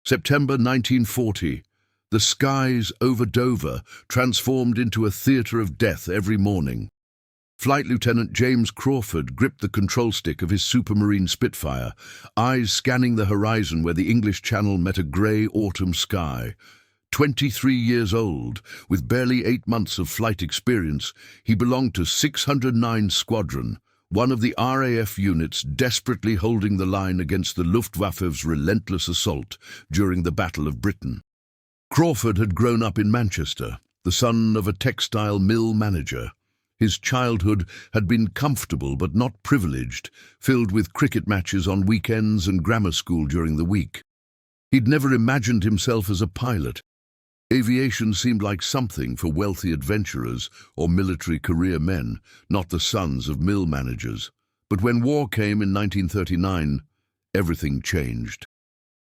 September 1940. The skies over Dover transformed into a theatre of death every morning. Flight Lieutenant James Crawford gripped the control stick of his Supermarine Spitfire, eyes scanning the horizon where the English Channel met a grey autumn sky. 23 years old, with barely 8 months of flight experience, he belonged to 609 Squadron, one of the RAF units desperately holding the line against the Luftwaffe's relentless assault during the Battle of Britain. Crawford had grown up in Manchester, the son of a textile mill manager. His childhood had been comfortable but not privileged, filled with cricket matches on weekends and grammar school during the week. He'd never imagined himself as a pilot. Aviation seemed like something for wealthy adventurers or military career men, not the sons of mill managers. But when war came in 1939, everything changed.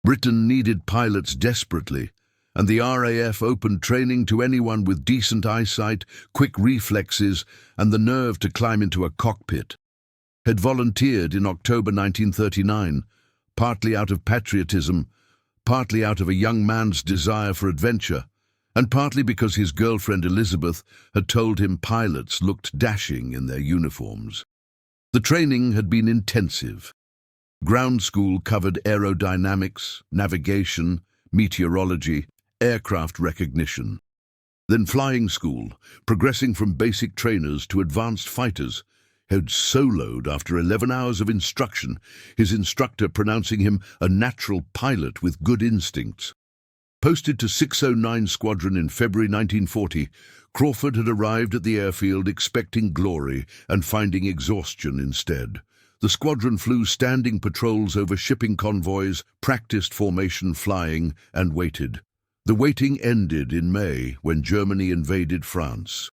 Britain needed pilots desperately, and the RAF opened training to anyone with decent eyesight, quick reflexes, and the nerve to climb into a cockpit. Had volunteered in October 1939, partly out of patriotism, partly out of a young man's desire for adventure, and partly because his girlfriend Elizabeth had told him pilots looked dashing in their uniforms. The training had been intensive. Ground school covered aerodynamics, navigation, meteorology, aircraft recognition. Then flying school, progressing from basic trainers to advanced fighters, had soloed after 11 hours of instruction, his instructor pronouncing him a natural pilot with good instincts. Posted to 609 Squadron in February 1940, Crawford had arrived at the airfield expecting glory and finding exhaustion instead. The squadron flew standing patrols over shipping convoys, practiced formation flying, and waited. The waiting ended in May when Germany invaded France.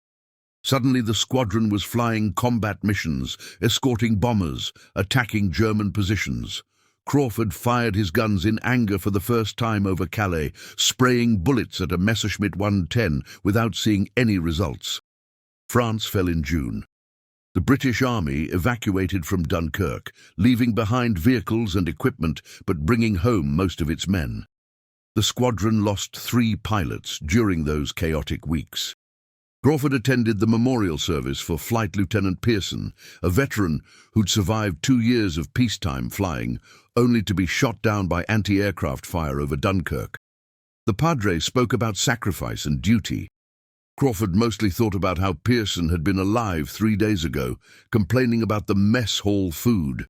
Suddenly the squadron was flying combat missions, escorting bombers, attacking German positions. Crawford fired his guns in anger for the first time over Calais, spraying bullets at a Messerschmitt 110 without seeing any results. France fell in June. The British Army evacuated from Dunkirk, leaving behind vehicles and equipment but bringing home most of its men. The squadron lost 3 pilots during those chaotic weeks. Crawford attended the memorial service for Flight Lieutenant Pearson, a veteran who'd survived 2 years of peacetime flying, only to be shot down by anti-aircraft fire over Dunkirk. The padre spoke about sacrifice and duty. Crawford mostly thought about how Pearson had been alive 3 days ago, complaining about the mess hall food.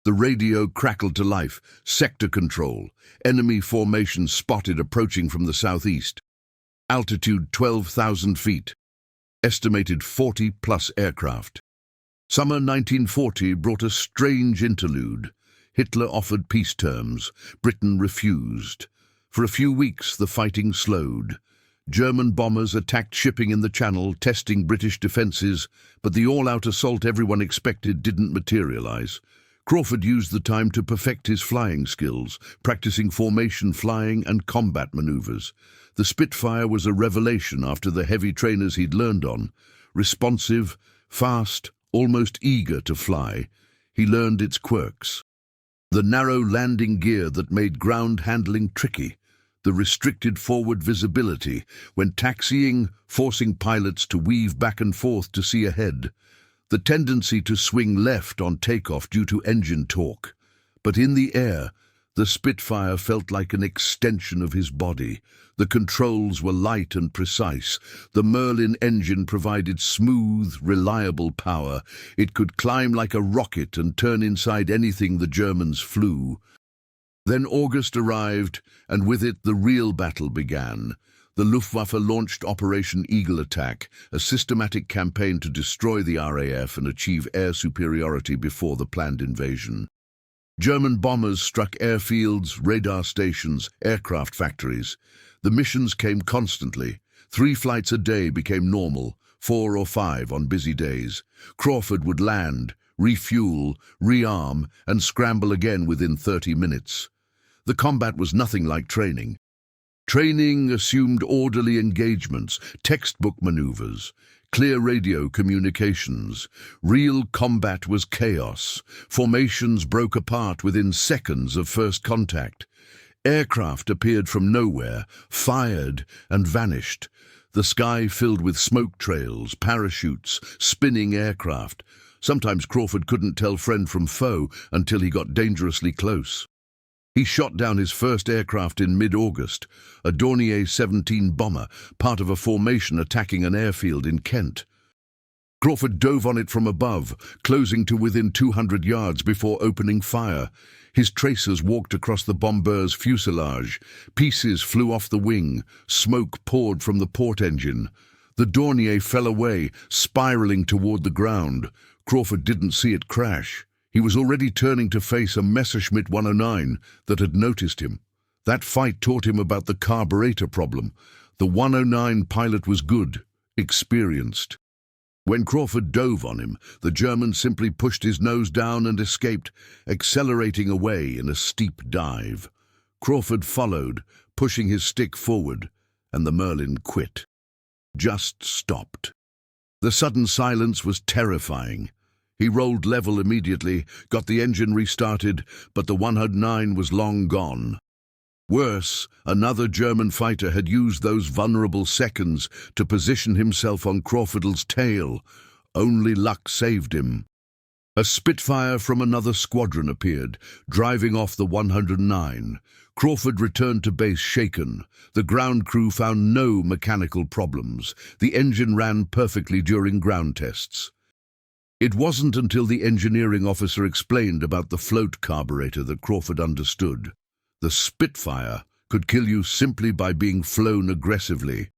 The radio crackled to life, sector control, enemy formation spotted approaching from the southeast. Altitude 12,000 feet. Estimated 40-plus aircraft. Summer 1940 brought a strange interlude. Hitler offered peace terms. Britain refused. For a few weeks, the fighting slowed. German bombers attacked shipping in the Channel, testing British defences, but the all-out assault everyone expected didn't materialise. Crawford used the time to perfect his flying skills, practicing formation flying and combat manoeuvres. The Spitfire was a revelation after the heavy trainers he'd learned on. Responsive, fast, almost eager to fly, he learned its quirks. The narrow landing gear that made ground handling tricky, the restricted forward visibility when taxiing, forcing pilots to weave back and forth to see ahead, the tendency to swing left on takeoff due to engine torque. But in the air, the Spitfire felt like an extension of his body. The controls were light and precise. The Merlin engine provided smooth, reliable power. It could climb like a rocket and turn inside anything the Germans flew. Then August arrived, and with it the real battle began. The Luftwaffe launched Operation Eagle Attack, a systematic campaign to destroy the RAF and achieve air superiority before the planned invasion. German bombers struck airfields, radar stations, aircraft factories. The missions came constantly. 3 flights a day became normal, 4 or 5 on busy days. Crawford would land, refuel, rearm, and scramble again within 30 minutes. The combat was nothing like training. Training assumed orderly engagements, textbook maneuvers, clear radio communications. Real combat was chaos. Formations broke apart within seconds of first contact. Aircraft appeared from nowhere, fired and vanished. The sky filled with smoke trails, parachutes, spinning aircraft. Sometimes Crawford couldn't tell friend from foe until he got dangerously close. He shot down his first aircraft in mid-August, a Dornier 17 bomber, part of a formation attacking an airfield in Kent. Crawford dove on it from above, closing to within 200 yards before opening fire. His tracers walked across the bomber's fuselage. Pieces flew off the wing. Smoke poured from the port engine. The Dornier fell away, spiraling toward the ground. Crawford didn't see it crash. He was already turning to face a Messerschmitt 109 that had noticed him. That fight taught him about the carburetor problem. The 109 pilot was good, experienced. When Crawford dove on him, the German simply pushed his nose down and escaped, accelerating away in a steep dive. Crawford followed, pushing his stick forward, and the Merlin quit. Just stopped. The sudden silence was terrifying. He rolled level immediately, got the engine restarted, but the 109 was long gone. Worse, another German fighter had used those vulnerable seconds to position himself on Crawford's tail. Only luck saved him. A Spitfire from another squadron appeared, driving off the 109. Crawford returned to base shaken. The ground crew found no mechanical problems. The engine ran perfectly during ground tests. It wasn't until the engineering officer explained about the float carburetor that Crawford understood. The Spitfire could kill you simply by being flown aggressively.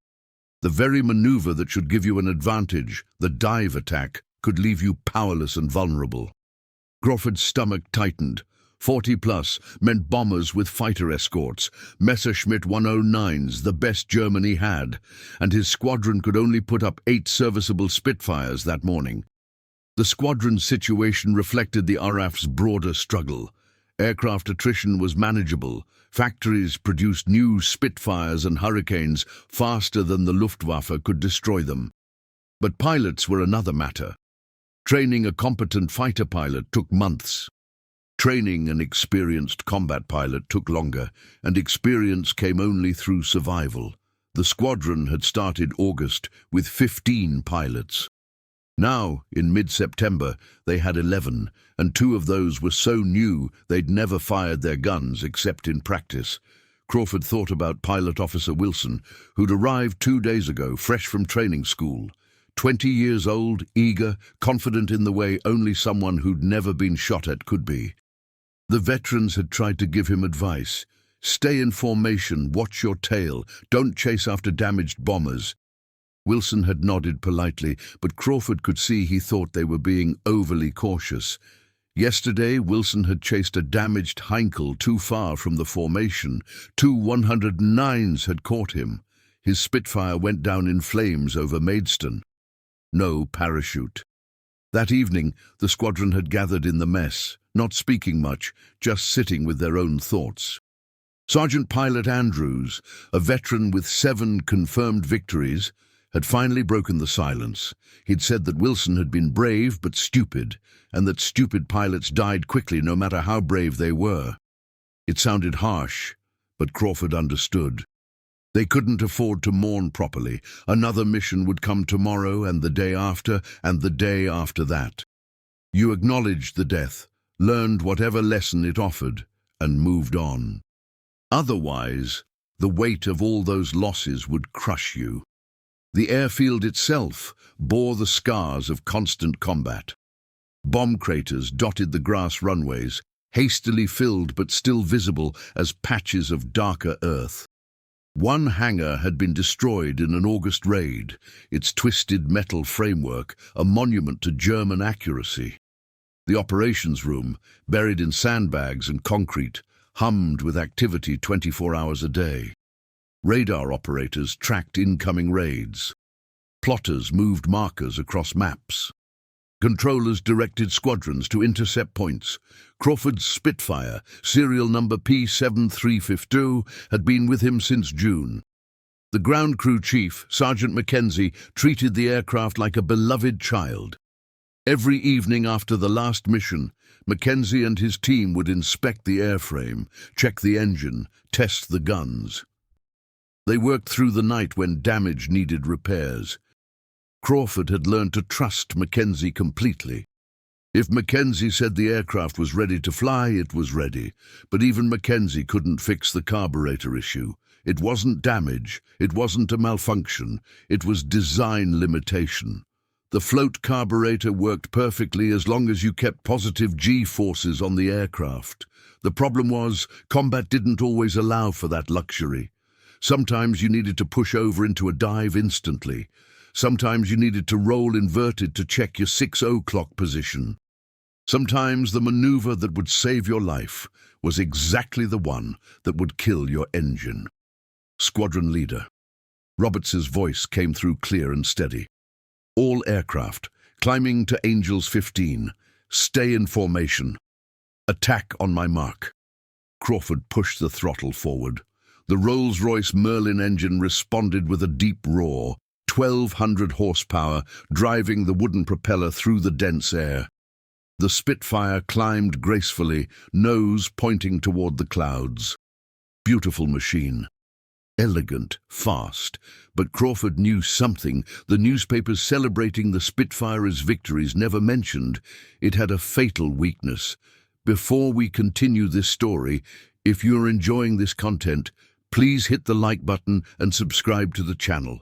The very maneuver that should give you an advantage, the dive attack, could leave you powerless and vulnerable. Crawford's stomach tightened. 40+ meant bombers with fighter escorts, Messerschmitt 109s, the best Germany had, and his squadron could only put up 8 serviceable Spitfires that morning. The squadron's situation reflected the RAF's broader struggle. Aircraft attrition was manageable. Factories produced new Spitfires and Hurricanes faster than the Luftwaffe could destroy them. But pilots were another matter. Training a competent fighter pilot took months. Training an experienced combat pilot took longer, and experience came only through survival. The squadron had started August with 15 pilots. Now, in mid-September, they had 11, and 2 of those were so new they'd never fired their guns except in practice. Crawford thought about Pilot Officer Wilson, who'd arrived 2 days ago, fresh from training school. 20 years old, eager, confident in the way only someone who'd never been shot at could be. The veterans had tried to give him advice. Stay in formation, watch your tail, don't chase after damaged bombers. Wilson had nodded politely, but Crawford could see he thought they were being overly cautious. Yesterday, Wilson had chased a damaged Heinkel too far from the formation. 2 109s had caught him. His Spitfire went down in flames over Maidstone. No parachute. That evening, the squadron had gathered in the mess, not speaking much, just sitting with their own thoughts. Sergeant Pilot Andrews, a veteran with 7 confirmed victories, had finally broken the silence. He'd said that Wilson had been brave but stupid, and that stupid pilots died quickly no matter how brave they were. It sounded harsh, but Crawford understood. They couldn't afford to mourn properly. Another mission would come tomorrow and the day after and the day after that. You acknowledged the death, learned whatever lesson it offered, and moved on. Otherwise, the weight of all those losses would crush you. The airfield itself bore the scars of constant combat. Bomb craters dotted the grass runways, hastily filled but still visible as patches of darker earth. One hangar had been destroyed in an August raid, its twisted metal framework a monument to German accuracy. The operations room, buried in sandbags and concrete, hummed with activity 24 hours a day. Radar operators tracked incoming raids. Plotters moved markers across maps. Controllers directed squadrons to intercept points. Crawford's Spitfire, serial number P7352, had been with him since June. The ground crew chief, Sergeant Mackenzie, treated the aircraft like a beloved child. Every evening after the last mission, Mackenzie and his team would inspect the airframe, check the engine, test the guns. They worked through the night when damage needed repairs. Crawford had learned to trust Mackenzie completely. If Mackenzie said the aircraft was ready to fly, it was ready. But even Mackenzie couldn't fix the carburetor issue. It wasn't damage, it wasn't a malfunction, it was design limitation. The float carburetor worked perfectly as long as you kept positive G-forces on the aircraft. The problem was, combat didn't always allow for that luxury. Sometimes you needed to push over into a dive instantly. Sometimes you needed to roll inverted to check your 6 o'clock position. Sometimes the maneuver that would save your life was exactly the one that would kill your engine. Squadron leader. Roberts' voice came through clear and steady. All aircraft, climbing to Angels 15, stay in formation. Attack on my mark. Crawford pushed the throttle forward. The Rolls-Royce Merlin engine responded with a deep roar, 1,200 horsepower, driving the wooden propeller through the dense air. The Spitfire climbed gracefully, nose pointing toward the clouds. Beautiful machine. Elegant, fast, but Crawford knew something the newspapers celebrating the Spitfire's victories never mentioned. It had a fatal weakness. Before we continue this story, if you're enjoying this content, please hit the like button and subscribe to the channel.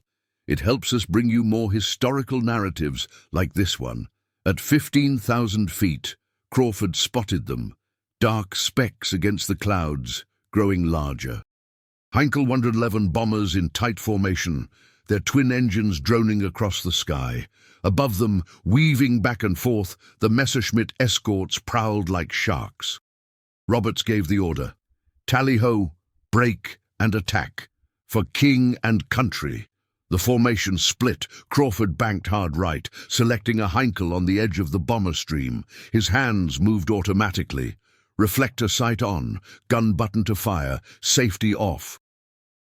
It helps us bring you more historical narratives like this one. At 15,000 feet, Crawford spotted them, dark specks against the clouds, growing larger. Heinkel 111 bombers in tight formation, their twin engines droning across the sky. Above them, weaving back and forth, the Messerschmitt escorts prowled like sharks. Roberts gave the order. Tally-ho, break and attack. For king and country. The formation split. Crawford banked hard right, selecting a Heinkel on the edge of the bomber stream. His hands moved automatically. Reflector sight on, gun button to fire, safety off.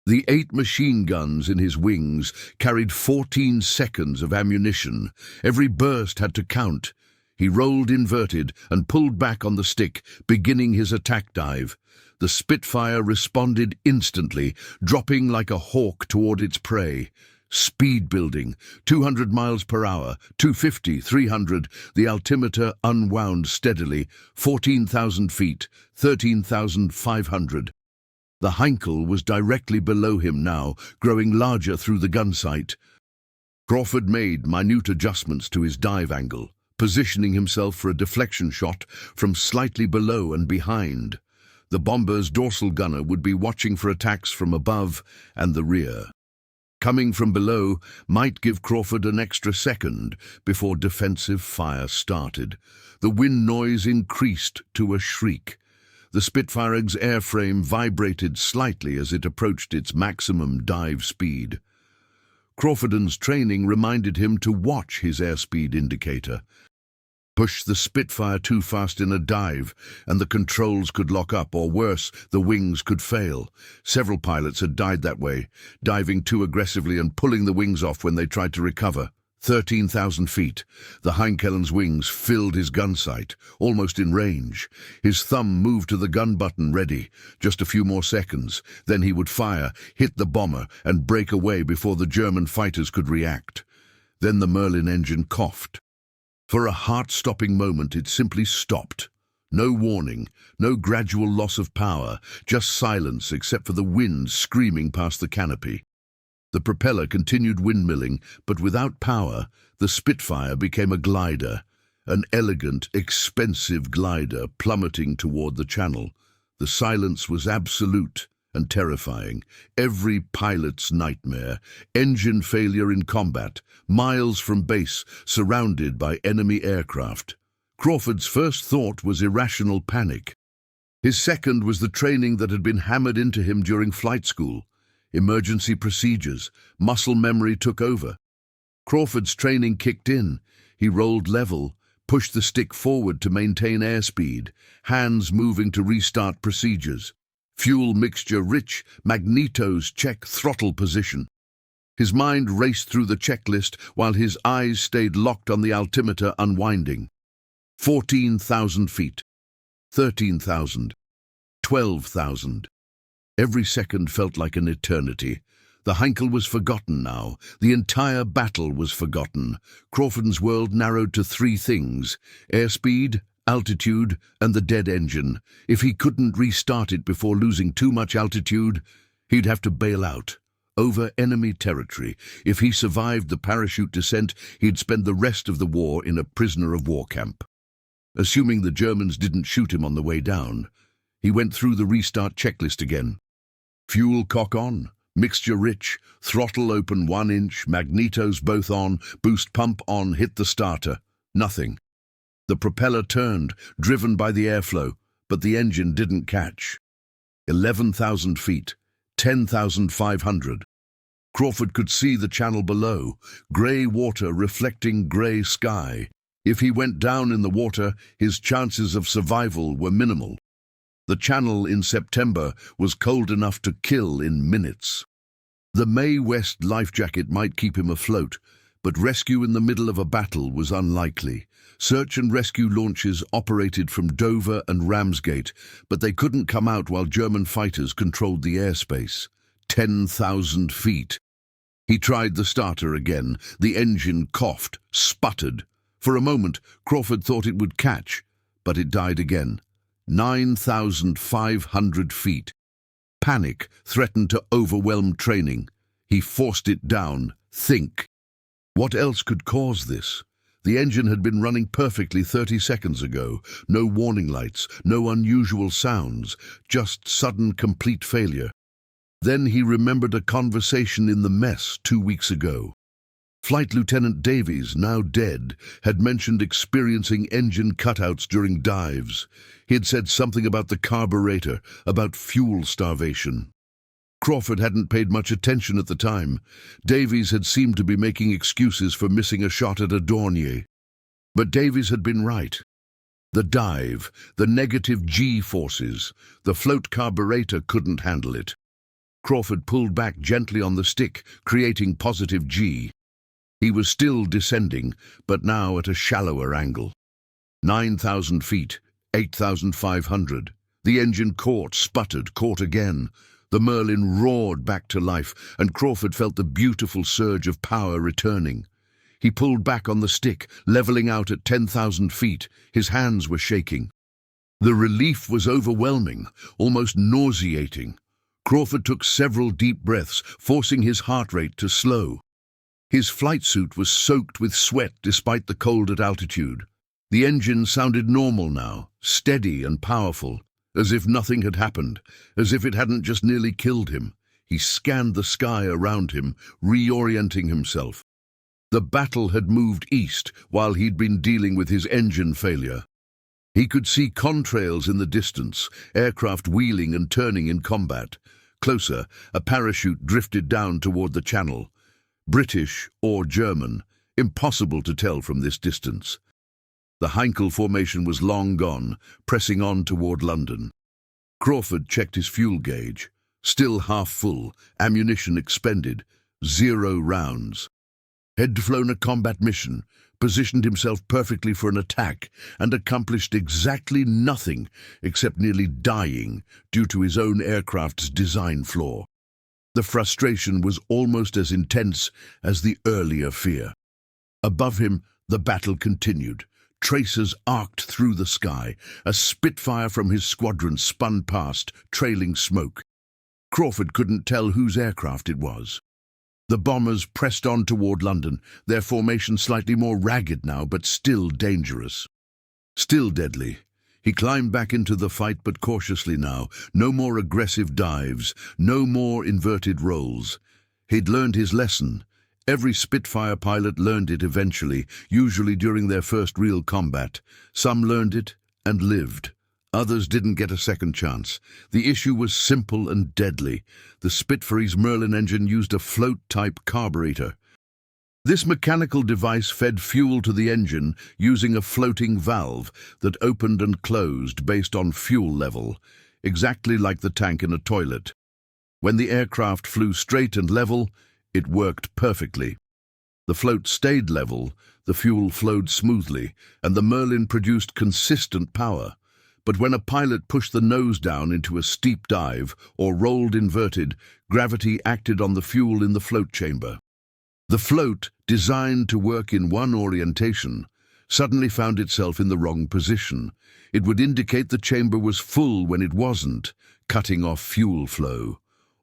The 8 machine guns in his wings carried 14 seconds of ammunition. Every burst had to count. He rolled inverted and pulled back on the stick, beginning his attack dive. The Spitfire responded instantly, dropping like a hawk toward its prey. Speed building, 200 miles per hour, 250, 300. The altimeter unwound steadily, 14,000 feet, 13,500. The Heinkel was directly below him now, growing larger through the gun sight. Crawford made minute adjustments to his dive angle, positioning himself for a deflection shot from slightly below and behind. The bomber's dorsal gunner would be watching for attacks from above and the rear. Coming from below might give Crawford an extra second before defensive fire started. The wind noise increased to a shriek. The Spitfire's airframe vibrated slightly as it approached its maximum dive speed. Crawford's training reminded him to watch his airspeed indicator. Push the Spitfire too fast in a dive, and the controls could lock up, or worse, the wings could fail. Several pilots had died that way, diving too aggressively and pulling the wings off when they tried to recover. 13,000 feet. The Heinkel's wings filled his gun sight, almost in range. His thumb moved to the gun button, ready. Just a few more seconds. Then he would fire, hit the bomber, and break away before the German fighters could react. Then the Merlin engine coughed. For a heart-stopping moment, it simply stopped. No warning, no gradual loss of power, just silence except for the wind screaming past the canopy. The propeller continued windmilling, but without power, the Spitfire became a glider, an elegant, expensive glider plummeting toward the channel. The silence was absolute and terrifying. Every pilot's nightmare. Engine failure in combat, miles from base, surrounded by enemy aircraft. Crawford's first thought was irrational panic. His second was the training that had been hammered into him during flight school. Emergency procedures, muscle memory took over. Crawford's training kicked in. He rolled level, pushed the stick forward to maintain airspeed, hands moving to restart procedures. Fuel mixture rich, magnetos check throttle position. His mind raced through the checklist while his eyes stayed locked on the altimeter unwinding. 14,000 feet. 13,000. 12,000. Every second felt like an eternity. The Heinkel was forgotten now. The entire battle was forgotten. Crawford's world narrowed to three things: airspeed, altitude, and the dead engine. If he couldn't restart it before losing too much altitude, he'd have to bail out. Over enemy territory. If he survived the parachute descent, he'd spend the rest of the war in a prisoner-of-war camp. Assuming the Germans didn't shoot him on the way down, he went through the restart checklist again. Fuel cock on, mixture rich, throttle open 1 inch, magnetos both on, boost pump on, hit the starter. Nothing. The propeller turned, driven by the airflow, but the engine didn't catch. 11,000 feet, 10,500. Crawford could see the channel below, grey water reflecting grey sky. If he went down in the water, his chances of survival were minimal. The channel in September was cold enough to kill in minutes. The Mae West life jacket might keep him afloat, but rescue in the middle of a battle was unlikely. Search and rescue launches operated from Dover and Ramsgate, but they couldn't come out while German fighters controlled the airspace. 10,000 feet. He tried the starter again. The engine coughed, sputtered. For a moment, Crawford thought it would catch, but it died again. 9,500 feet. Panic threatened to overwhelm training. He forced it down. Think. What else could cause this? The engine had been running perfectly 30 seconds ago. No warning lights, no unusual sounds, just sudden complete failure. Then he remembered a conversation in the mess 2 weeks ago. Flight Lieutenant Davies, now dead, had mentioned experiencing engine cutouts during dives. He had said something about the carburetor, about fuel starvation. Crawford hadn't paid much attention at the time. Davies had seemed to be making excuses for missing a shot at a Dornier. But Davies had been right. The dive, the negative G forces, the float carburetor couldn't handle it. Crawford pulled back gently on the stick, creating positive G. He was still descending, but now at a shallower angle. 9,000 feet, 8,500. The engine caught, sputtered, caught again. The Merlin roared back to life, and Crawford felt the beautiful surge of power returning. He pulled back on the stick, leveling out at 10,000 feet. His hands were shaking. The relief was overwhelming, almost nauseating. Crawford took several deep breaths, forcing his heart rate to slow. His flight suit was soaked with sweat despite the cold at altitude. The engine sounded normal now, steady and powerful, as if nothing had happened, as if it hadn't just nearly killed him. He scanned the sky around him, reorienting himself. The battle had moved east while he'd been dealing with his engine failure. He could see contrails in the distance, aircraft wheeling and turning in combat. Closer, a parachute drifted down toward the channel. British or German, impossible to tell from this distance. The Heinkel formation was long gone, pressing on toward London. Crawford checked his fuel gauge. Still half full, ammunition expended, 0 rounds. Had flown a combat mission, positioned himself perfectly for an attack, and accomplished exactly nothing except nearly dying due to his own aircraft's design flaw. The frustration was almost as intense as the earlier fear. Above him, the battle continued. Tracers arced through the sky. A Spitfire from his squadron spun past, trailing smoke. Crawford couldn't tell whose aircraft it was. The bombers pressed on toward London, their formation slightly more ragged now, but still dangerous. Still deadly. He climbed back into the fight, but cautiously now. No more aggressive dives, no more inverted rolls. He'd learned his lesson. Every Spitfire pilot learned it eventually, usually during their first real combat. Some learned it and lived. Others didn't get a second chance. The issue was simple and deadly. The Spitfire's Merlin engine used a float-type carburetor. This mechanical device fed fuel to the engine using a floating valve that opened and closed based on fuel level, exactly like the tank in a toilet. When the aircraft flew straight and level, it worked perfectly. The float stayed level, the fuel flowed smoothly, and the Merlin produced consistent power. But when a pilot pushed the nose down into a steep dive or rolled inverted, gravity acted on the fuel in the float chamber. The float, designed to work in one orientation, suddenly found itself in the wrong position. It would indicate the chamber was full when it wasn't, cutting off fuel flow.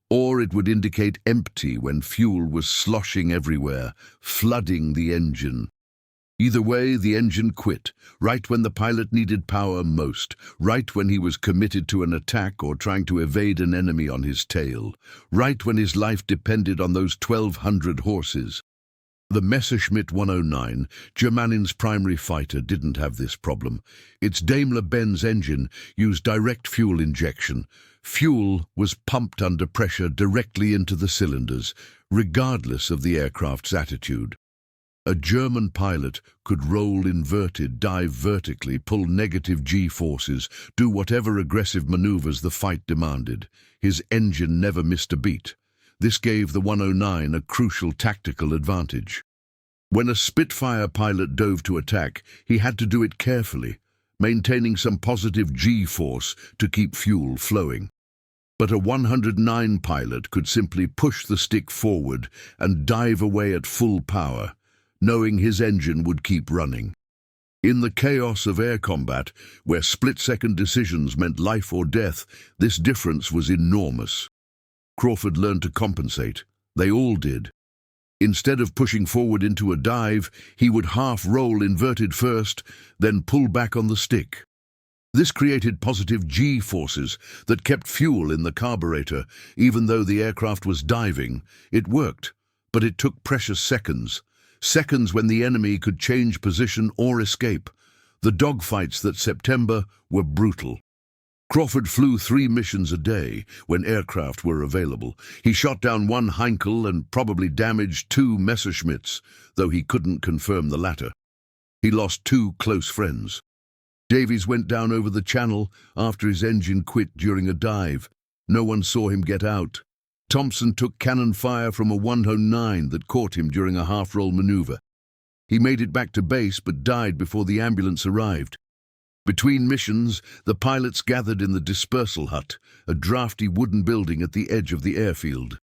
Or it would indicate empty when fuel was sloshing everywhere, flooding the engine. Either way, the engine quit, right when the pilot needed power most, right when he was committed to an attack or trying to evade an enemy on his tail, right when his life depended on those 1,200 horses. The Messerschmitt 109, Germany's primary fighter, didn't have this problem. Its Daimler-Benz engine used direct fuel injection. Fuel was pumped under pressure directly into the cylinders, regardless of the aircraft's attitude. A German pilot could roll inverted, dive vertically, pull negative G-forces, do whatever aggressive maneuvers the fight demanded. His engine never missed a beat. This gave the 109 a crucial tactical advantage. When a Spitfire pilot dove to attack, he had to do it carefully, maintaining some positive G-force to keep fuel flowing. But a 109 pilot could simply push the stick forward and dive away at full power, knowing his engine would keep running. In the chaos of air combat, where split-second decisions meant life or death, this difference was enormous. Crawford learned to compensate. They all did. Instead of pushing forward into a dive, he would half-roll inverted first, then pull back on the stick. This created positive G-forces that kept fuel in the carburetor, even though the aircraft was diving. It worked, but it took precious seconds. Seconds when the enemy could change position or escape. The dogfights that September were brutal. Crawford flew 3 missions a day when aircraft were available. He shot down 1 Heinkel and probably damaged 2 Messerschmitts, though he couldn't confirm the latter. He lost 2 close friends. Davies went down over the channel after his engine quit during a dive. No one saw him get out. Thompson took cannon fire from a 109 that caught him during a half-roll maneuver. He made it back to base but died before the ambulance arrived. Between missions, the pilots gathered in the dispersal hut, a drafty wooden building at the edge of the airfield.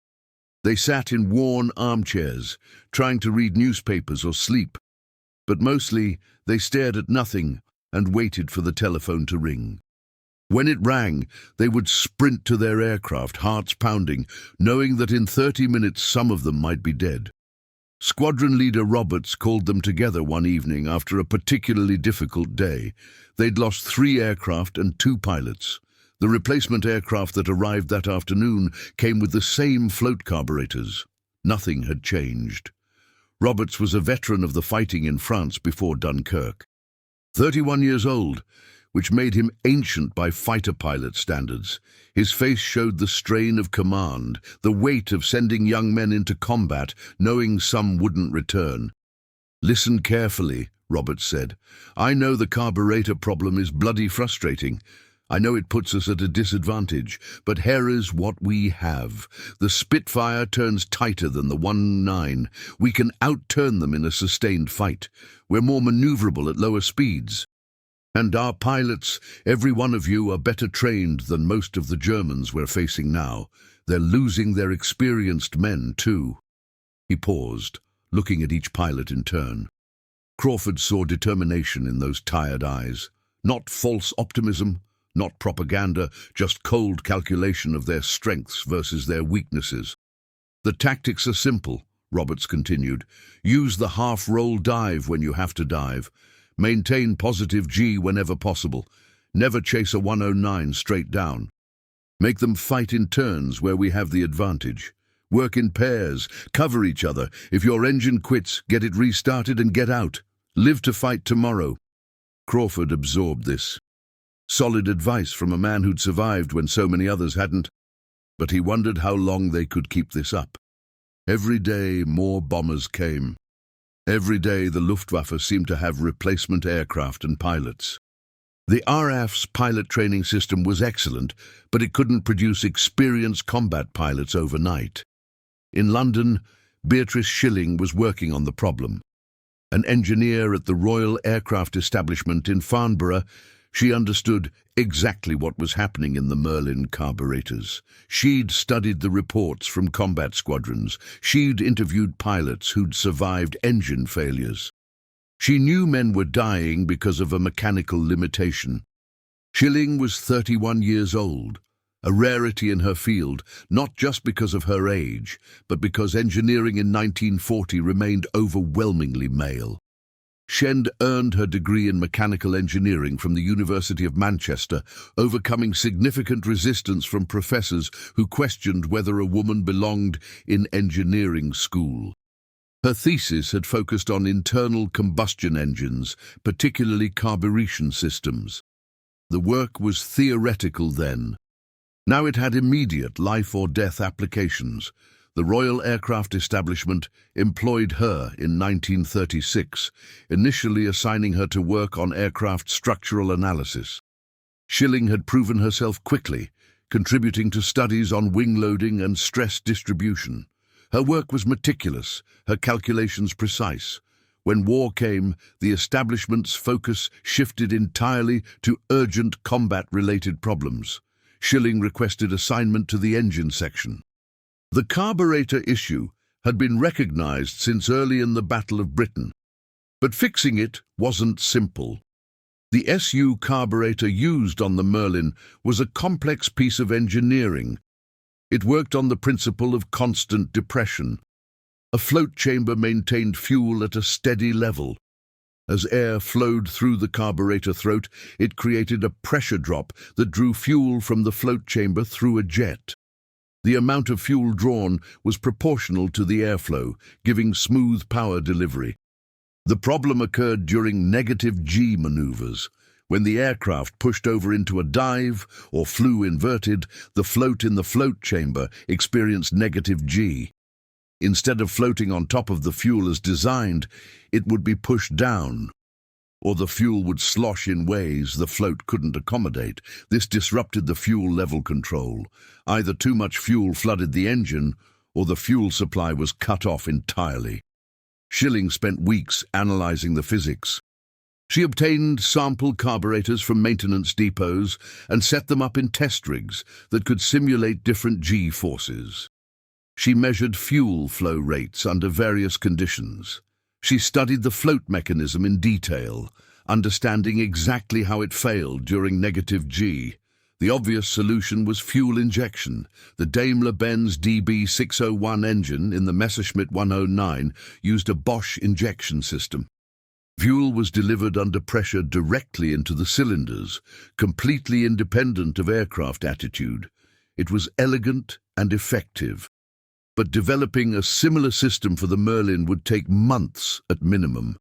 They sat in worn armchairs, trying to read newspapers or sleep. But mostly, they stared at nothing and waited for the telephone to ring. When it rang, they would sprint to their aircraft, hearts pounding, knowing that in 30 minutes some of them might be dead. Squadron leader Roberts called them together one evening after a particularly difficult day. They'd lost 3 aircraft and 2 pilots. The replacement aircraft that arrived that afternoon came with the same float carburetors. Nothing had changed. Roberts was a veteran of the fighting in France before Dunkirk. 31 years old, which made him ancient by fighter pilot standards. His face showed the strain of command, the weight of sending young men into combat, knowing some wouldn't return. "Listen carefully," Roberts said. "I know the carburetor problem is bloody frustrating. I know it puts us at a disadvantage, but here is what we have. The Spitfire turns tighter than the 109. We can outturn them in a sustained fight. We're more maneuverable at lower speeds. And our pilots, every one of you, are better trained than most of the Germans we're facing now. They're losing their experienced men, too." He paused, looking at each pilot in turn. Crawford saw determination in those tired eyes. Not false optimism, not propaganda, just cold calculation of their strengths versus their weaknesses. "The tactics are simple," Roberts continued. "Use the half-roll dive when you have to dive. Maintain positive G whenever possible. Never chase a 109 straight down. Make them fight in turns where we have the advantage. Work in pairs, cover each other. If your engine quits, get it restarted and get out. Live to fight tomorrow." Crawford absorbed this. Solid advice from a man who'd survived when so many others hadn't. But he wondered how long they could keep this up. Every day, more bombers came. Every day, the Luftwaffe seemed to have replacement aircraft and pilots. The RAF's pilot training system was excellent, but it couldn't produce experienced combat pilots overnight. In London, Beatrice Schilling was working on the problem. An engineer at the Royal Aircraft Establishment in Farnborough, She understood exactly what was happening in the Merlin carburetors. She'd studied the reports from combat squadrons. She'd interviewed pilots who'd survived engine failures. She knew men were dying because of a mechanical limitation. Schilling was 31 years old, a rarity in her field, not just because of her age, but because engineering in 1940 remained overwhelmingly male. Schend earned her degree in mechanical engineering from the University of Manchester, overcoming significant resistance from professors who questioned whether a woman belonged in engineering school. Her thesis had focused on internal combustion engines, particularly carburation systems. The work was theoretical then. Now it had immediate life-or-death applications. The Royal Aircraft Establishment employed her in 1936, initially assigning her to work on aircraft structural analysis. Schilling had proven herself quickly, contributing to studies on wing loading and stress distribution. Her work was meticulous, her calculations precise. When war came, the establishment's focus shifted entirely to urgent combat-related problems. Schilling requested assignment to the engine section. The carburetor issue had been recognized since early in the Battle of Britain, but fixing it wasn't simple. The SU carburetor used on the Merlin was a complex piece of engineering. It worked on the principle of constant depression. A float chamber maintained fuel at a steady level. As air flowed through the carburetor throat, it created a pressure drop that drew fuel from the float chamber through a jet. The amount of fuel drawn was proportional to the airflow, giving smooth power delivery. The problem occurred during negative G maneuvers. When the aircraft pushed over into a dive or flew inverted, the float in the float chamber experienced negative G. Instead of floating on top of the fuel as designed, it would be pushed down, or the fuel would slosh in ways the float couldn't accommodate. This disrupted the fuel level control. Either too much fuel flooded the engine, or the fuel supply was cut off entirely. Schilling spent weeks analyzing the physics. She obtained sample carburetors from maintenance depots and set them up in test rigs that could simulate different G forces. She measured fuel flow rates under various conditions. She studied the float mechanism in detail, understanding exactly how it failed during negative G. The obvious solution was fuel injection. The Daimler-Benz DB601 engine in the Messerschmitt 109 used a Bosch injection system. Fuel was delivered under pressure directly into the cylinders, completely independent of aircraft attitude. It was elegant and effective. But developing a similar system for the Merlin would take months at minimum.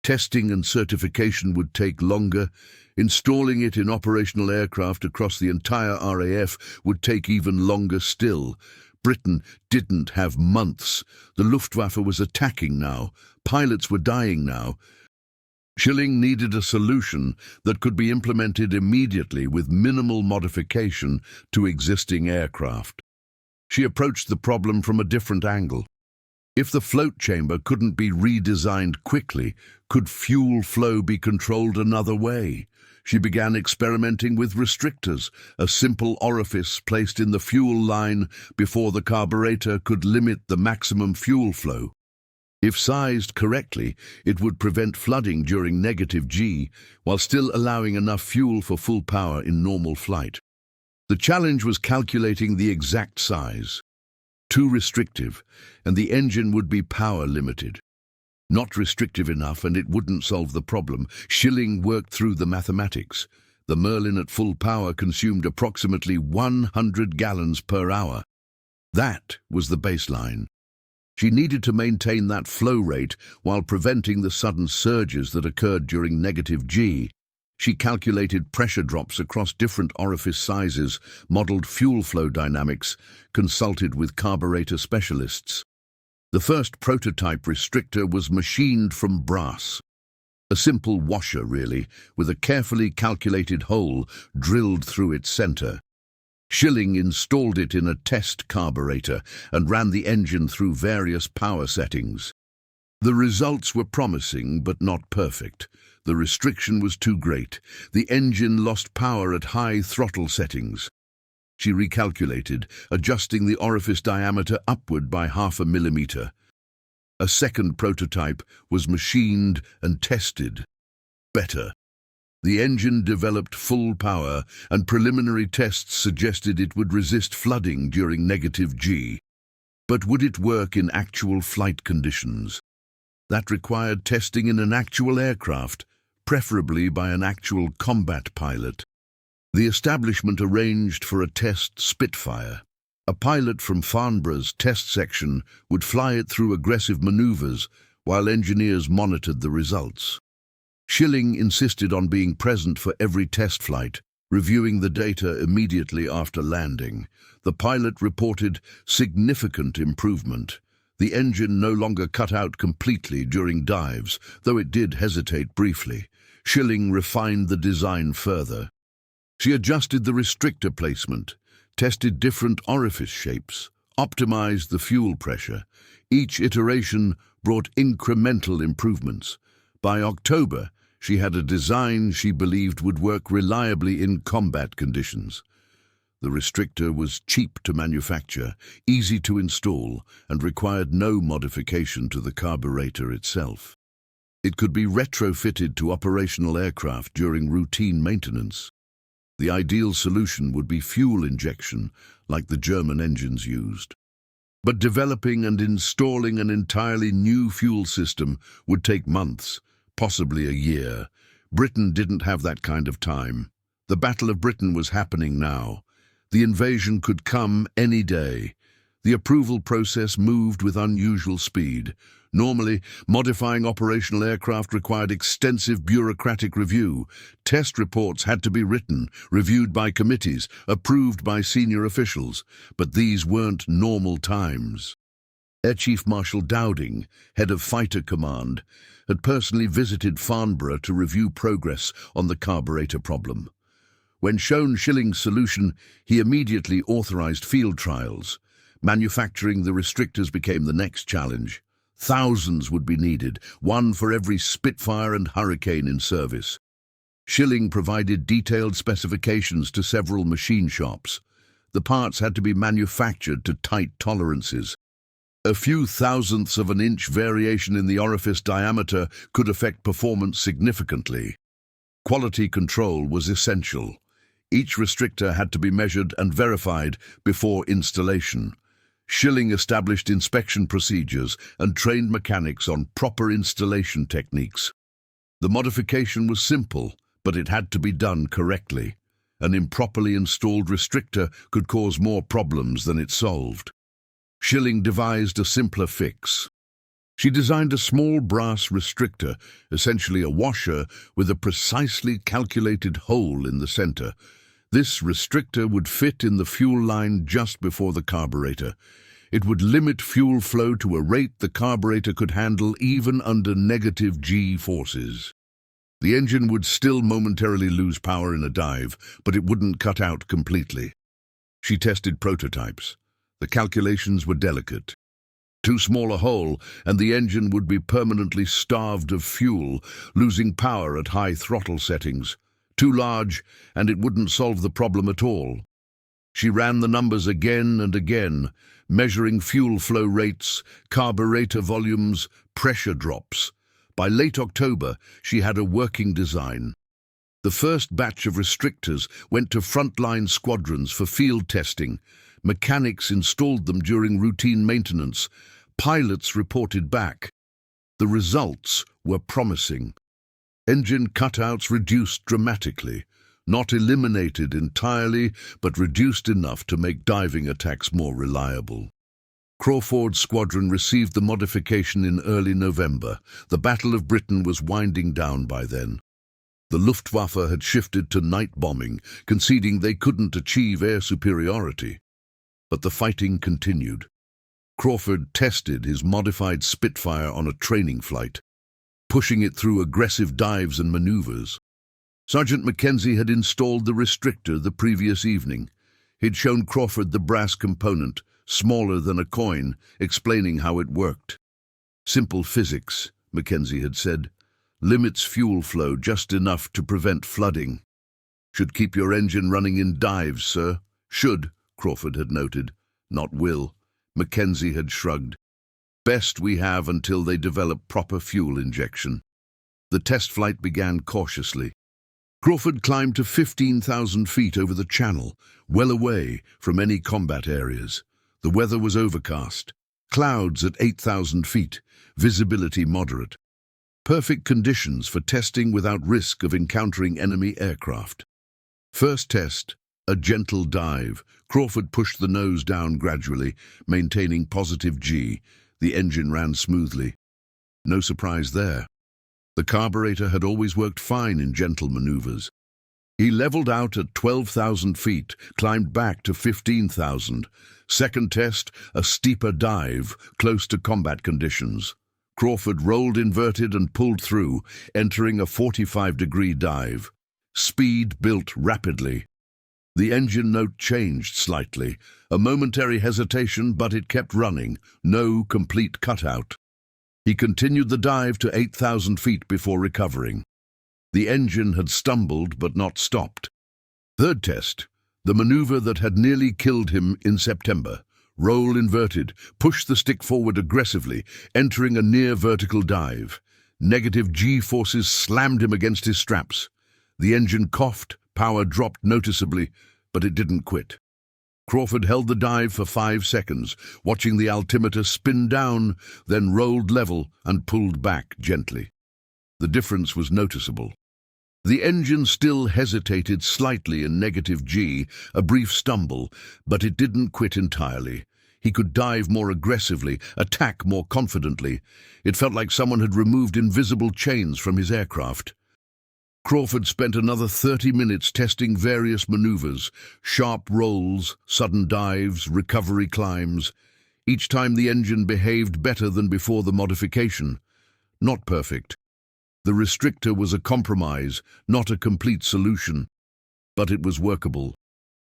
Testing and certification would take longer. Installing it in operational aircraft across the entire RAF would take even longer still. Britain didn't have months. The Luftwaffe was attacking now. Pilots were dying now. Schilling needed a solution that could be implemented immediately with minimal modification to existing aircraft. She approached the problem from a different angle. If the float chamber couldn't be redesigned quickly, could fuel flow be controlled another way? She began experimenting with restrictors, a simple orifice placed in the fuel line before the carburetor could limit the maximum fuel flow. If sized correctly, it would prevent flooding during negative G, while still allowing enough fuel for full power in normal flight. The challenge was calculating the exact size. Too restrictive, and the engine would be power limited. Not restrictive enough, and it wouldn't solve the problem. Schilling worked through the mathematics. The Merlin at full power consumed approximately 100 gallons per hour. That was the baseline. She needed to maintain that flow rate while preventing the sudden surges that occurred during negative G. She calculated pressure drops across different orifice sizes, modeled fuel flow dynamics, consulted with carburetor specialists. The first prototype restrictor was machined from brass. A simple washer, really, with a carefully calculated hole drilled through its center. Schilling installed it in a test carburetor and ran the engine through various power settings. The results were promising but not perfect. The restriction was too great. The engine lost power at high throttle settings. She recalculated, adjusting the orifice diameter upward by 0.5 millimeter. A second prototype was machined and tested. Better. The engine developed full power, and preliminary tests suggested it would resist flooding during negative G. But would it work in actual flight conditions? That required testing in an actual aircraft, preferably by an actual combat pilot. The establishment arranged for a test Spitfire. A pilot from Farnborough's test section would fly it through aggressive maneuvers while engineers monitored the results. Schilling insisted on being present for every test flight, reviewing the data immediately after landing. The pilot reported significant improvement. The engine no longer cut out completely during dives, though it did hesitate briefly. Schilling refined the design further. She adjusted the restrictor placement, tested different orifice shapes, optimized the fuel pressure. Each iteration brought incremental improvements. By October, she had a design she believed would work reliably in combat conditions. The restrictor was cheap to manufacture, easy to install, and required no modification to the carburetor itself. It could be retrofitted to operational aircraft during routine maintenance. The ideal solution would be fuel injection, like the German engines used. But developing and installing an entirely new fuel system would take months, possibly a year. Britain didn't have that kind of time. The Battle of Britain was happening now. The invasion could come any day. The approval process moved with unusual speed. Normally, modifying operational aircraft required extensive bureaucratic review. Test reports had to be written, reviewed by committees, approved by senior officials. But these weren't normal times. Air Chief Marshal Dowding, head of Fighter Command, had personally visited Farnborough to review progress on the carburetor problem. When shown Schilling's solution, he immediately authorized field trials. Manufacturing the restrictors became the next challenge. Thousands would be needed, one for every Spitfire and Hurricane in service. Schilling provided detailed specifications to several machine shops. The parts had to be manufactured to tight tolerances. A few thousandths of an inch variation in the orifice diameter could affect performance significantly. Quality control was essential. Each restrictor had to be measured and verified before installation. Schilling established inspection procedures and trained mechanics on proper installation techniques. The modification was simple, but it had to be done correctly. An improperly installed restrictor could cause more problems than it solved. Schilling devised a simpler fix. She designed a small brass restrictor, essentially a washer with a precisely calculated hole in the center. This restrictor would fit in the fuel line just before the carburetor. It would limit fuel flow to a rate the carburetor could handle even under negative G forces. The engine would still momentarily lose power in a dive, but it wouldn't cut out completely. She tested prototypes. The calculations were delicate. Too small a hole, and the engine would be permanently starved of fuel, losing power at high throttle settings. Too large, and it wouldn't solve the problem at all. She ran the numbers again and again, measuring fuel flow rates, carburetor volumes, pressure drops. By late October, she had a working design. The first batch of restrictors went to frontline squadrons for field testing. Mechanics installed them during routine maintenance. Pilots reported back. The results were promising. Engine cutouts reduced dramatically, not eliminated entirely, but reduced enough to make diving attacks more reliable. Crawford's squadron received the modification in early November. The Battle of Britain was winding down by then. The Luftwaffe had shifted to night bombing, conceding they couldn't achieve air superiority. But the fighting continued. Crawford tested his modified Spitfire on a training flight, pushing it through aggressive dives and maneuvers. Sergeant Mackenzie had installed the restrictor the previous evening. He'd shown Crawford the brass component, smaller than a coin, explaining how it worked. Simple physics, Mackenzie had said. Limits fuel flow just enough to prevent flooding. Should keep your engine running in dives, sir. Should, Crawford had noted. Not will. Mackenzie had shrugged. Best we have until they develop proper fuel injection. The test flight began cautiously. Crawford climbed to 15,000 feet over the channel, well away from any combat areas. The weather was overcast. Clouds at 8,000 feet, visibility moderate. Perfect conditions for testing without risk of encountering enemy aircraft. First test, a gentle dive. Crawford pushed the nose down gradually, maintaining positive G. The engine ran smoothly. No surprise there. The carburetor had always worked fine in gentle maneuvers. He leveled out at 12,000 feet, climbed back to 15,000. Second test, a steeper dive, close to combat conditions. Crawford rolled inverted and pulled through, entering a 45-degree dive. Speed built rapidly. The engine note changed slightly. A momentary hesitation, but it kept running. No complete cutout. He continued the dive to 8,000 feet before recovering. The engine had stumbled but not stopped. Third test, the maneuver that had nearly killed him in September. Roll inverted, push the stick forward aggressively, entering a near-vertical dive. Negative G-forces slammed him against his straps. The engine coughed, power dropped noticeably, but it didn't quit. Crawford held the dive for 5 seconds, watching the altimeter spin down, then rolled level and pulled back gently. The difference was noticeable. The engine still hesitated slightly in negative G, a brief stumble, but it didn't quit entirely. He could dive more aggressively, attack more confidently. It felt like someone had removed invisible chains from his aircraft. Crawford spent another 30 minutes testing various maneuvers, sharp rolls, sudden dives, recovery climbs. Each time the engine behaved better than before the modification. Not perfect. The restrictor was a compromise, not a complete solution, but it was workable.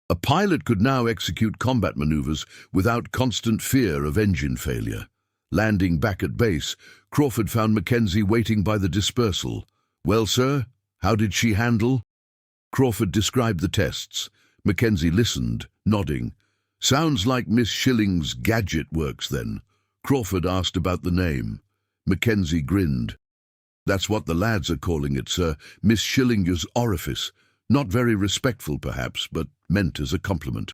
A pilot could now execute combat maneuvers without constant fear of engine failure. Landing back at base, Crawford found Mackenzie waiting by the dispersal. "Well, sir, how did she handle?" Crawford described the tests. Mackenzie listened, nodding. "Sounds like Miss Schilling's gadget works then." Crawford asked about the name. Mackenzie grinned. "That's what the lads are calling it, sir. Miss Schillinger's orifice. Not very respectful, perhaps, but meant as a compliment.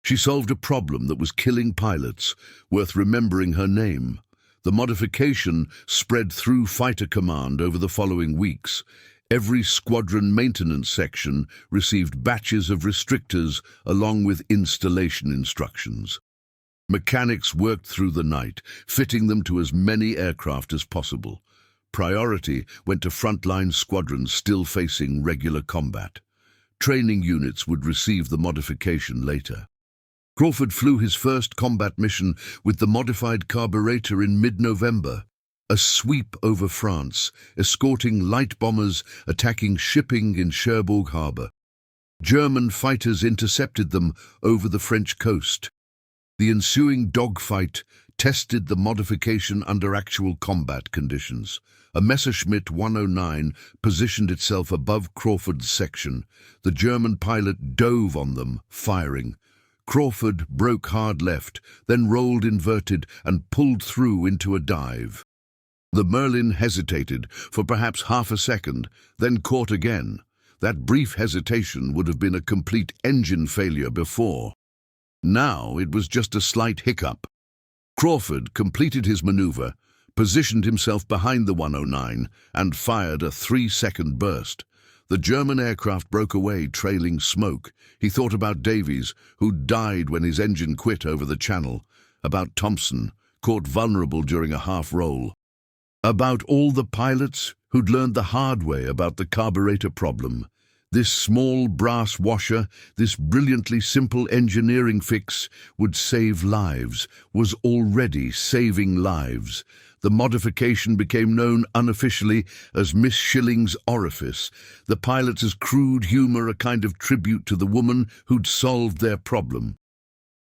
She solved a problem that was killing pilots. Worth remembering her name." The modification spread through Fighter Command over the following weeks. Every squadron maintenance section received batches of restrictors along with installation instructions. Mechanics worked through the night, fitting them to as many aircraft as possible. Priority went to frontline squadrons still facing regular combat. Training units would receive the modification later. Crawford flew his first combat mission with the modified carburetor in mid-November. A sweep over France, escorting light bombers attacking shipping in Cherbourg Harbor. German fighters intercepted them over the French coast. The ensuing dogfight tested the modification under actual combat conditions. A Messerschmitt 109 positioned itself above Crawford's section. The German pilot dove on them, firing. Crawford broke hard left, then rolled inverted and pulled through into a dive. The Merlin hesitated for perhaps half a second, then caught again. That brief hesitation would have been a complete engine failure before. Now it was just a slight hiccup. Crawford completed his maneuver, positioned himself behind the 109, and fired a 3-second burst. The German aircraft broke away, trailing smoke. He thought about Davies, who died when his engine quit over the channel. About Thompson, caught vulnerable during a half-roll. About all the pilots who'd learned the hard way about the carburetor problem. This small brass washer, this brilliantly simple engineering fix, would save lives, was already saving lives. The modification became known unofficially as Miss Schilling's orifice, the pilots' crude humor a kind of tribute to the woman who'd solved their problem.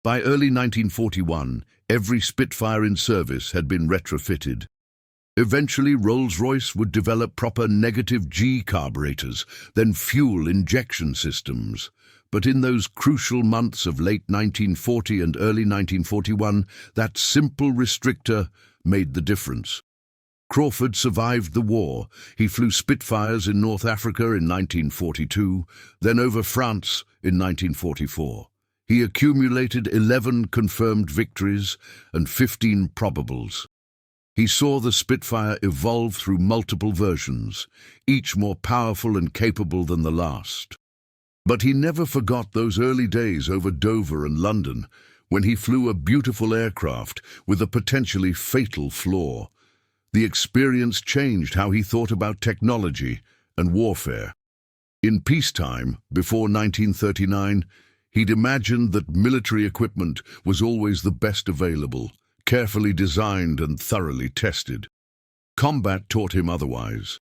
By early 1941, every Spitfire in service had been retrofitted. Eventually, Rolls-Royce would develop proper negative G carburetors, then fuel injection systems. But in those crucial months of late 1940 and early 1941, that simple restrictor made the difference. Crawford survived the war. He flew Spitfires in North Africa in 1942, then over France in 1944. He accumulated 11 confirmed victories and 15 probables. He saw the Spitfire evolve through multiple versions, each more powerful and capable than the last. But he never forgot those early days over Dover and London, when he flew a beautiful aircraft with a potentially fatal flaw. The experience changed how he thought about technology and warfare. In peacetime, before 1939, he'd imagined that military equipment was always the best available, carefully designed and thoroughly tested. Combat taught him otherwise.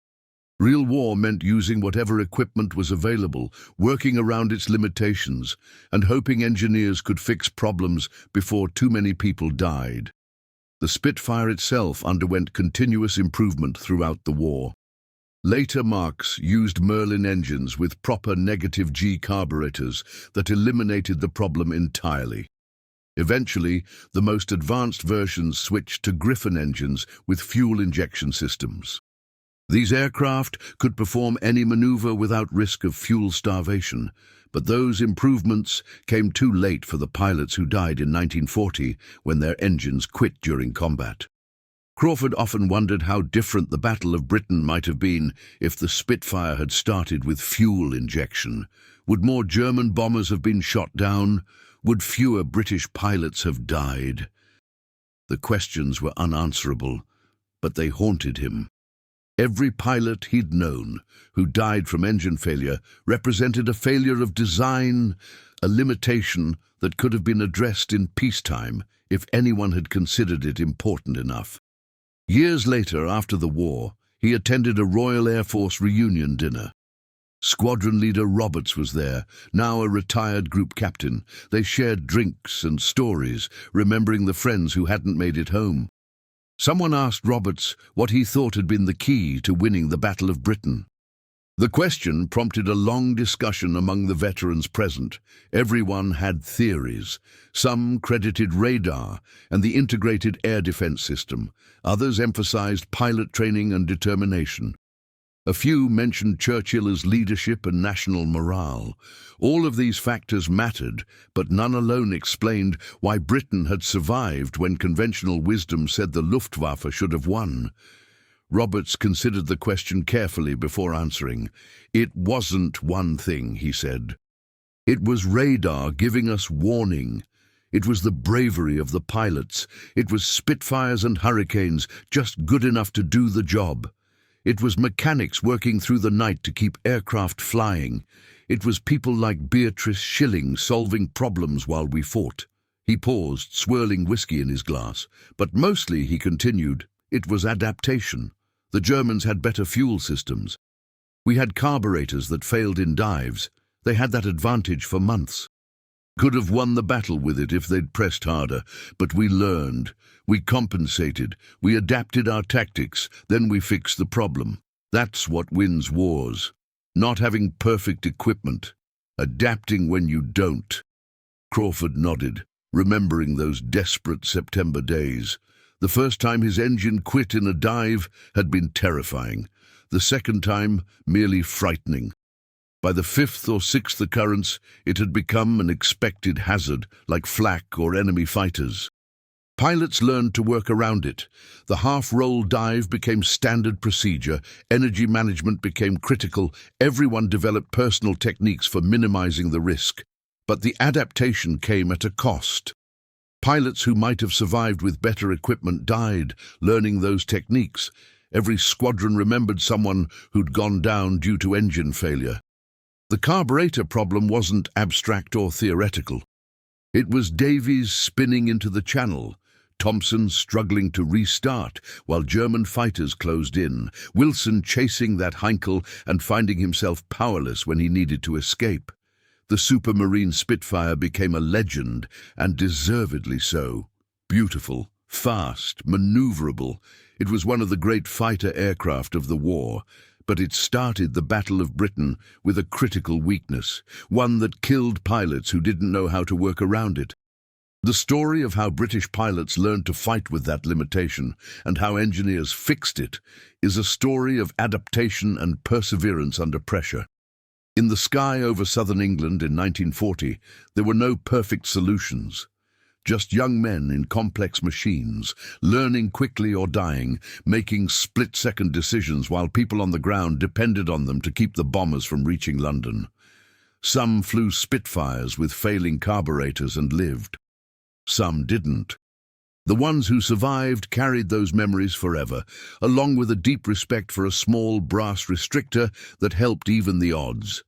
Real war meant using whatever equipment was available, working around its limitations, and hoping engineers could fix problems before too many people died. The Spitfire itself underwent continuous improvement throughout the war. Later Marks used Merlin engines with proper negative G carburetors that eliminated the problem entirely. Eventually, the most advanced versions switched to Griffon engines with fuel injection systems. These aircraft could perform any maneuver without risk of fuel starvation, but those improvements came too late for the pilots who died in 1940 when their engines quit during combat. Crawford often wondered how different the Battle of Britain might have been if the Spitfire had started with fuel injection. Would more German bombers have been shot down? Would fewer British pilots have died? The questions were unanswerable, but they haunted him. Every pilot he'd known who died from engine failure represented a failure of design, a limitation that could have been addressed in peacetime if anyone had considered it important enough. Years later, after the war, he attended a Royal Air Force reunion dinner. Squadron leader Roberts was there, now a retired group captain. They shared drinks and stories, remembering the friends who hadn't made it home. Someone asked Roberts what he thought had been the key to winning the Battle of Britain. The question prompted a long discussion among the veterans present. Everyone had theories. Some credited radar and the integrated air defense system. Others emphasized pilot training and determination. A few mentioned Churchill's leadership and national morale. All of these factors mattered, but none alone explained why Britain had survived when conventional wisdom said the Luftwaffe should have won. Roberts considered the question carefully before answering. It wasn't one thing, he said. It was radar giving us warning. It was the bravery of the pilots. It was Spitfires and Hurricanes just good enough to do the job. It was mechanics working through the night to keep aircraft flying. It was people like Beatrice Schilling solving problems while we fought. He paused, swirling whiskey in his glass. But mostly, he continued, it was adaptation. The Germans had better fuel systems. We had carburetors that failed in dives. They had that advantage for months. Could have won the battle with it if they'd pressed harder, but we learned. We compensated. We adapted our tactics. Then we fixed the problem. That's what wins wars. Not having perfect equipment. Adapting when you don't. Crawford nodded, remembering those desperate September days. The first time his engine quit in a dive had been terrifying. The second time, merely frightening. By the fifth or sixth occurrence, it had become an expected hazard, like flak or enemy fighters. Pilots learned to work around it. The half-roll dive became standard procedure. Energy management became critical. Everyone developed personal techniques for minimizing the risk. But the adaptation came at a cost. Pilots who might have survived with better equipment died, learning those techniques. Every squadron remembered someone who'd gone down due to engine failure. The carburetor problem wasn't abstract or theoretical. It was Davies spinning into the channel, Thompson struggling to restart while German fighters closed in, Wilson chasing that Heinkel and finding himself powerless when he needed to escape. The Supermarine Spitfire became a legend, and deservedly so. Beautiful, Fast, maneuverable, it was one of the great fighter aircraft of the war, but it started the Battle of Britain with a critical weakness, one that killed pilots who didn't know how to work around it. The story of how British pilots learned to fight with that limitation and how engineers fixed it is a story of adaptation and perseverance under pressure. In the sky over southern England in 1940, there were no perfect solutions. Just young men in complex machines, learning quickly or dying, making split-second decisions while people on the ground depended on them to keep the bombers from reaching London. Some flew Spitfires with failing carburetors and lived. Some didn't. The ones who survived carried those memories forever, along with a deep respect for a small brass restrictor that helped even the odds.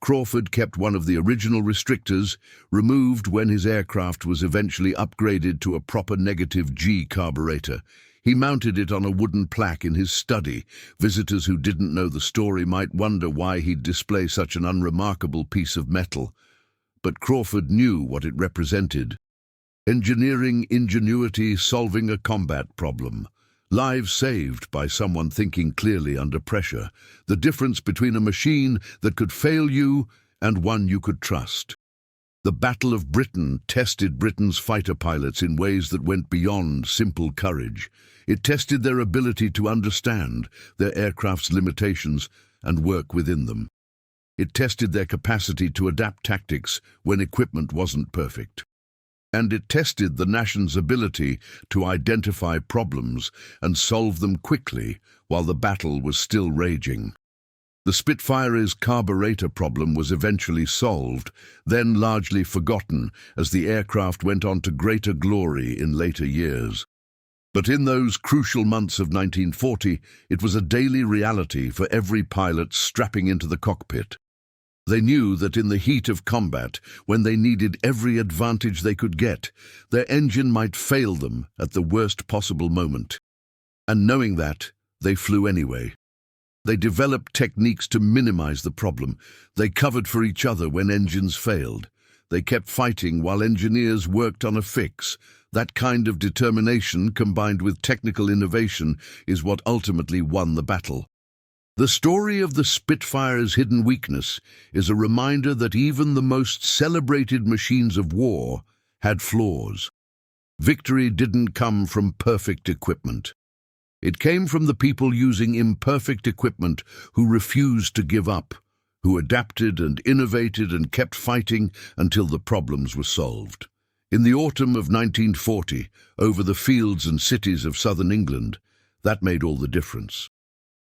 Crawford kept one of the original restrictors, removed when his aircraft was eventually upgraded to a proper negative G carburetor. He mounted it on a wooden plaque in his study. Visitors who didn't know the story might wonder why he'd display such an unremarkable piece of metal. But Crawford knew what it represented. Engineering ingenuity solving a combat problem. Lives saved by someone thinking clearly under pressure. The difference between a machine that could fail you and one you could trust. The Battle of Britain tested Britain's fighter pilots in ways that went beyond simple courage. It tested their ability to understand their aircraft's limitations and work within them. It tested their capacity to adapt tactics when equipment wasn't perfect. And it tested the nation's ability to identify problems and solve them quickly while the battle was still raging. The Spitfire's carburetor problem was eventually solved, then largely forgotten as the aircraft went on to greater glory in later years. But in those crucial months of 1940, it was a daily reality for every pilot strapping into the cockpit. They knew that in the heat of combat, when they needed every advantage they could get, their engine might fail them at the worst possible moment. And knowing that, they flew anyway. They developed techniques to minimize the problem. They covered for each other when engines failed. They kept fighting while engineers worked on a fix. That kind of determination, combined with technical innovation, is what ultimately won the battle. The story of the Spitfire's hidden weakness is a reminder that even the most celebrated machines of war had flaws. Victory didn't come from perfect equipment. It came from the people using imperfect equipment who refused to give up, who adapted and innovated and kept fighting until the problems were solved. In the autumn of 1940, over the fields and cities of southern England, that made all the difference.